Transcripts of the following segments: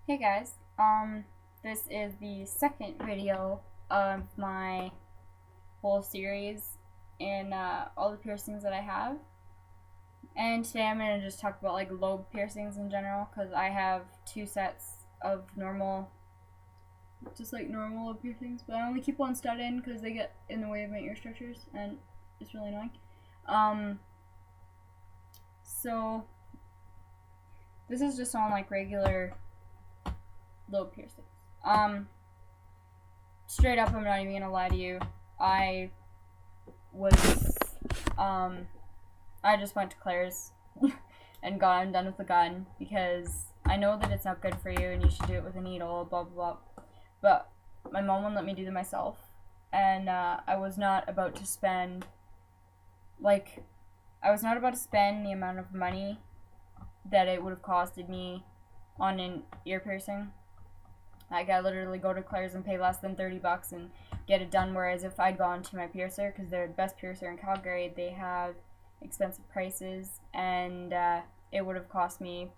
Hey guys, this is the second video of my whole series in all the piercings that I have. And today I'm going to just talk about like lobe piercings in general because I have two sets of normal, just like normal lobe piercings, but I only keep one stud in because they get in the way of my ear structures and it's really annoying. So this is just on like regular lobe piercings. Straight up, I'm not even gonna lie to you. I was, I just went to Claire's and got undone with the gun because I know that it's not good for you and you should do it with a needle, blah blah blah. But my mom wouldn't let me do them myself, and I was not about to spend, the amount of money that it would have costed me on an ear piercing. Like, I literally go to Claire's and pay less than $30 and get it done, whereas if I'd gone to my piercer, because they're the best piercer in Calgary, they have expensive prices, and it would have cost me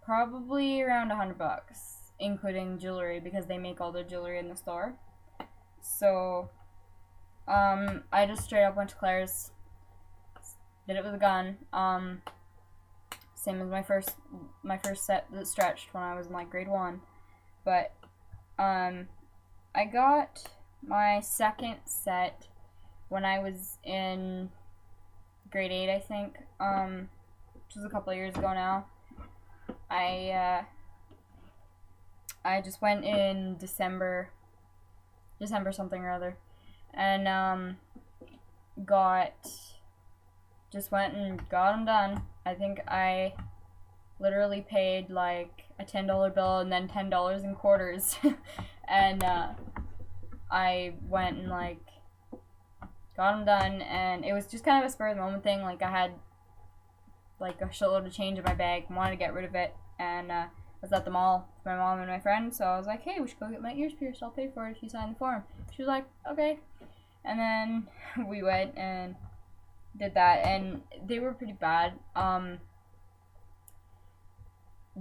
probably around $100, including jewelry, because they make all their jewelry in the store. So, I just straight up went to Claire's, did it with a gun, same as my first set that stretched when I was in like grade 1. But I got my second set when I was in grade 8, I think, which was a couple of years ago now. I just went in December something or other, and just went and got them done. I think I literally paid like a $10 bill and then $10 in quarters and I went and like got them done, and it was just kind of a spur of the moment thing. Like, I had like a shitload of change in my bag and wanted to get rid of it, and I was at the mall with my mom and my friend, so I was like, hey, we should go get my ears pierced, I'll pay for it if you sign the form. She was like, okay. And then we went and did that, and they were pretty bad.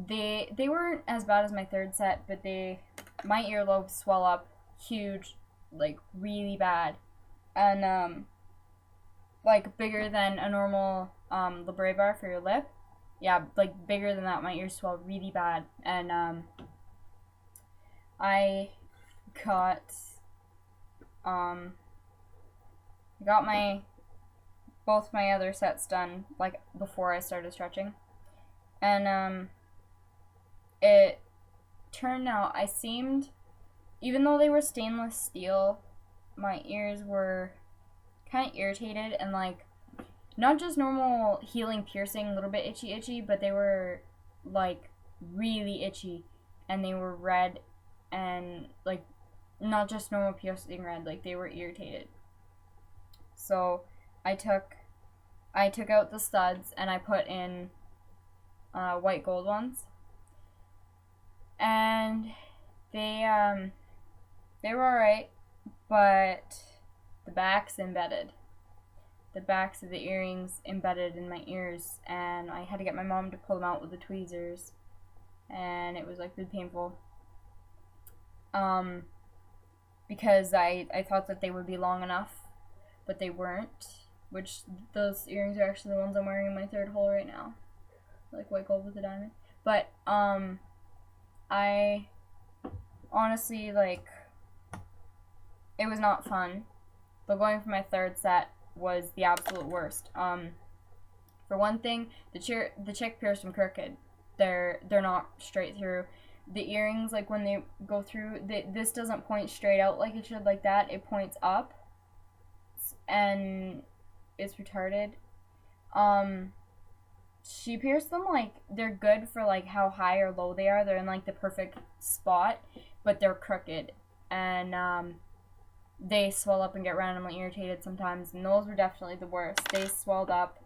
They weren't as bad as my third set, but my earlobes swell up huge, like really bad, and like bigger than a normal Lobe bar for your lip. Yeah, like bigger than that. My ears swell really bad, and I got both my other sets done like before I started stretching, and it turned out even though they were stainless steel, my ears were kind of irritated and like not just normal healing piercing, a little bit itchy, but they were like really itchy, and they were red, and like not just normal piercing red, like they were irritated. So I took out the studs and I put in white gold ones, and they were alright, but the backs of the earrings embedded in my ears, and I had to get my mom to pull them out with the tweezers, and it was like really painful, because I thought that they would be long enough, but they weren't, which those earrings are actually the ones I'm wearing in my third hole right now, like white gold with a diamond. But I honestly, like, it was not fun, but going for my third set was the absolute worst. For one thing, the chick pierced them crooked. They're not straight through. The earrings, like when they go through, this doesn't point straight out like it should, like that. It points up, and it's retarded. She pierced them, like, they're good for like how high or low they are. They're in like the perfect spot, but they're crooked, and they swell up and get randomly irritated sometimes, and those were definitely the worst. They swelled up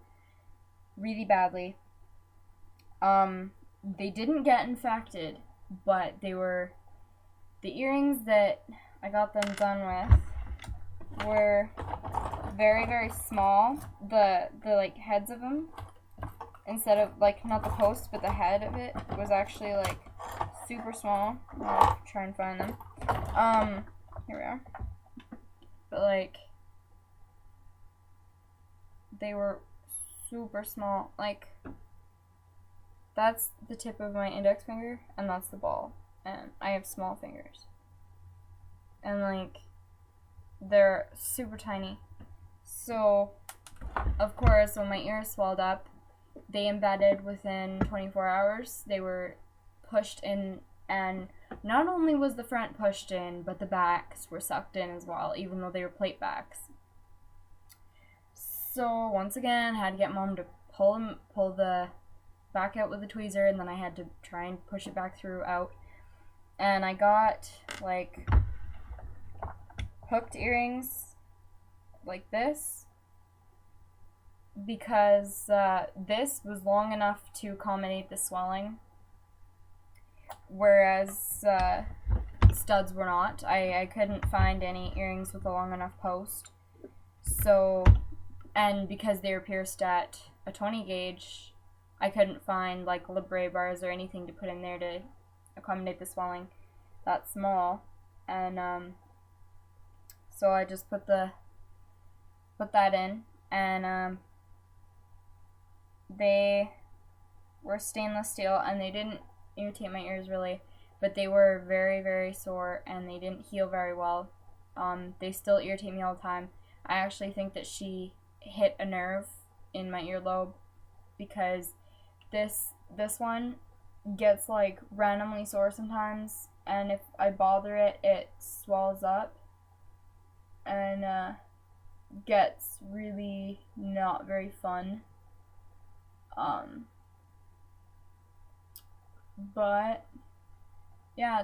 really badly. They didn't get infected, but the earrings that I got them done with were very, very small. The like heads of them, instead of like not the post but the head of it, was actually like super small. I'll try and find them. Here we are. But like, they were super small. Like, that's the tip of my index finger, and that's the ball. And I have small fingers. And like, they're super tiny. So, of course, when my ears swelled up, they embedded within 24 hours. They were pushed in, and not only was the front pushed in, but the backs were sucked in as well, even though they were plate backs. So once again, I had to get Mom to pull the back out with the tweezer, and then I had to try and push it back through out. And I got like hooked earrings like this, because this was long enough to accommodate the swelling, whereas studs were not. I couldn't find any earrings with a long enough post. So, and because they were pierced at a 20 gauge, I couldn't find like Lobe bars or anything to put in there to accommodate the swelling that small. And so I just put that in, and they were stainless steel, and they didn't irritate my ears really, but they were very, very sore, and they didn't heal very well. They still irritate me all the time. I actually think that she hit a nerve in my earlobe, because this one gets like randomly sore sometimes, and if I bother it, it swells up and gets really not very fun. But yeah,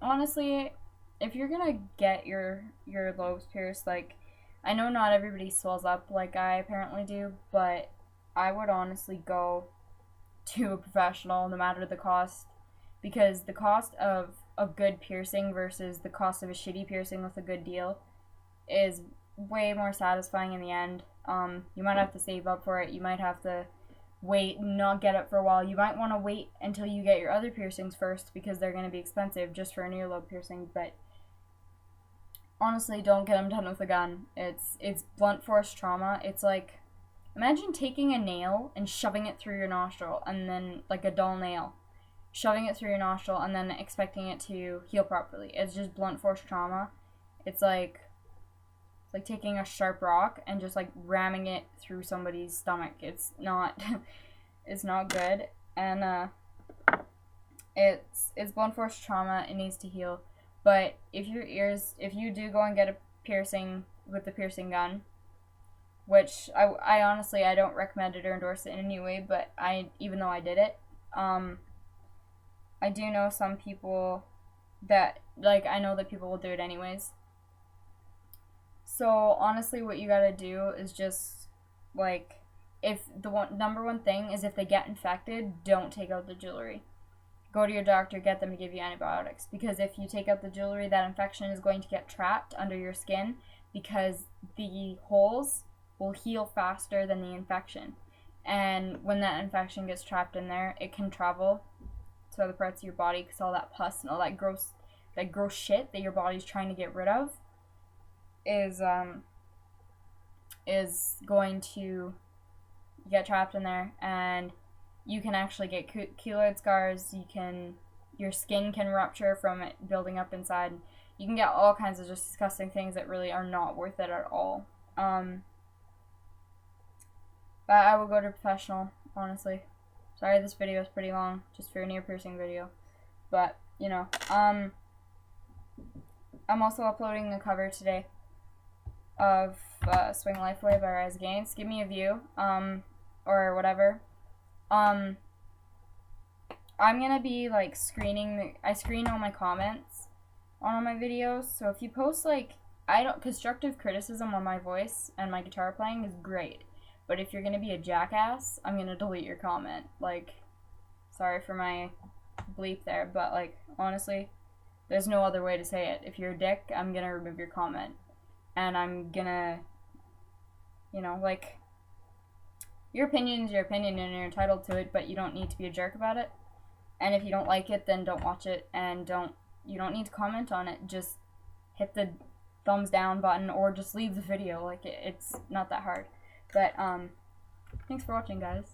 honestly, if you're gonna get your lobes pierced, like, I know not everybody swells up like I apparently do, but I would honestly go to a professional no matter the cost, because the cost of a good piercing versus the cost of a shitty piercing with a good deal is way more satisfying in the end. You might have to save up for it. You might have to wait and not get it for a while. You might want to wait until you get your other piercings first, because they're going to be expensive just for an earlobe piercing. But honestly, don't get them done with a gun. It's blunt force trauma. It's like, imagine taking a nail and shoving it through your nostril, and then, like a dull nail, shoving it through your nostril and then expecting it to heal properly. It's just blunt force trauma. It's like taking a sharp rock and just like ramming it through somebody's stomach. It's not it's not good. And it's blunt force trauma. It needs to heal. But if you do go and get a piercing with the piercing gun, which I honestly, I don't recommend it or endorse it in any way, but even though I did it, I do know some people that, like, I know that people will do it anyways. So honestly, what you gotta do is just, like, if number one thing is, if they get infected, don't take out the jewelry. Go to your doctor, get them to give you antibiotics, because if you take out the jewelry, that infection is going to get trapped under your skin, because the holes will heal faster than the infection. And when that infection gets trapped in there, it can travel to other parts of your body, because all that pus and all that gross shit that your body's trying to get rid of is going to get trapped in there, and you can actually get keloid scars. Your skin can rupture from it building up inside. You can get all kinds of just disgusting things that really are not worth it at all. But I will go to a professional, honestly. Sorry, this video is pretty long, just for an ear piercing video. But, you know, I'm also uploading the cover today of Swing Life Away by Rise Against. Give me a view, or whatever. I'm gonna be, like, I screen all my comments on all my videos, so if you post, like, constructive criticism on my voice and my guitar playing is great. But if you're gonna be a jackass, I'm gonna delete your comment. Like, sorry for my bleep there, but, like, honestly, there's no other way to say it. If you're a dick, I'm gonna remove your comment. And I'm gonna, you know, like, your opinion is your opinion and you're entitled to it, but you don't need to be a jerk about it. And if you don't like it, then don't watch it, and you don't need to comment on it. Just hit the thumbs down button, or just leave the video. Like, it's not that hard. But thanks for watching, guys.